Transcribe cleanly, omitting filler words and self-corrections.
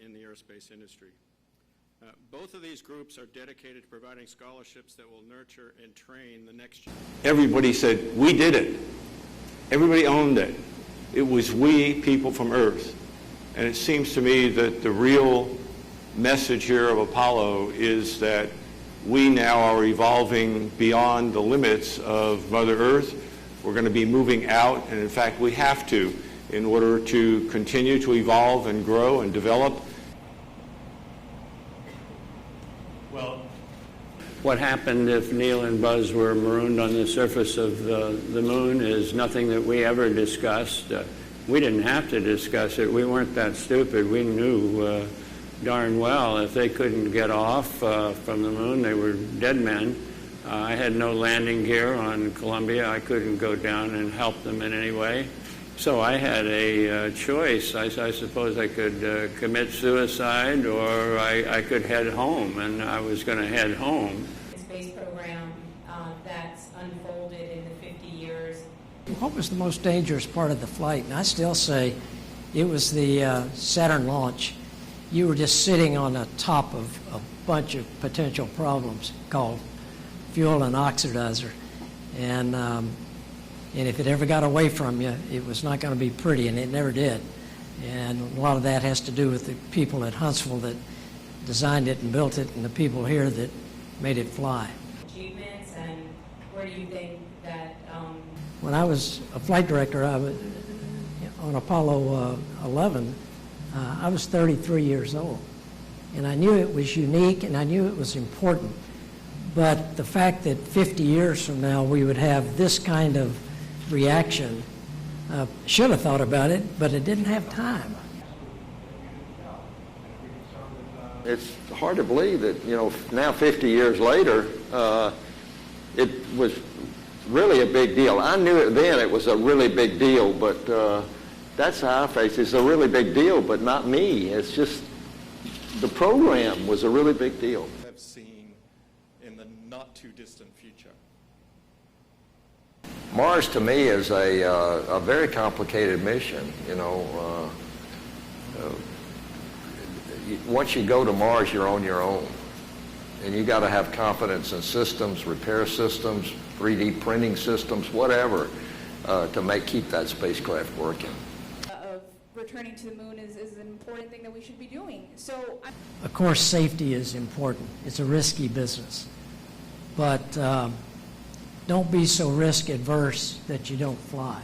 in the aerospace industry. Both of these groups are dedicated to providing scholarships that will nurture and train the next generation. Everybody said, we did it. Everybody owned it. It was we, people from Earth. And it seems to me that the real message here of Apollo is that we now are evolving beyond the limits of Mother Earth. We're going to be moving out, and in fact we have to, in order to continue to evolve and grow and develop. Well, what happened if Neil and Buzz were marooned on the surface of the moon is nothing that we ever discussed. We didn't have to discuss it. We weren't that stupid. We knew darn well if they couldn't get off from the moon, they were dead men. I had no landing gear on Columbia. I couldn't go down and help them in any way. So I had a choice. I suppose I could commit suicide, or I could head home, and I was going to head home. The space program that's unfolded in the 50 years. What was the most dangerous part of the flight? And I still say it was the Saturn launch. You were just sitting on the top of a bunch of potential problems called fuel and oxidizer. And if it ever got away from you, it was not going to be pretty, and it never did. And a lot of that has to do with the people at Huntsville that designed it and built it, and the people here that made it fly. Achievements, and where do you think that... When I was a flight director on Apollo 11, I was 33 years old. And I knew it was unique, and I knew it was important. But the fact that 50 years from now we would have this kind of reaction, should have thought about it, but it didn't have time. It's hard to believe that, now 50 years later, it was really a big deal. I knew it then it was a really big deal, but that's how I face it. It's a really big deal, but not me. It's just the program was a really big deal. I've seen in the not too distant future. Mars to me is a very complicated mission. Once you go to Mars, you're on your own. And you got to have confidence in systems, repair systems, 3D printing systems, whatever, to keep that spacecraft working. Of returning to the moon is an important thing that we should be doing. So, of course, safety is important. It's a risky business. But don't be so risk adverse that you don't fly.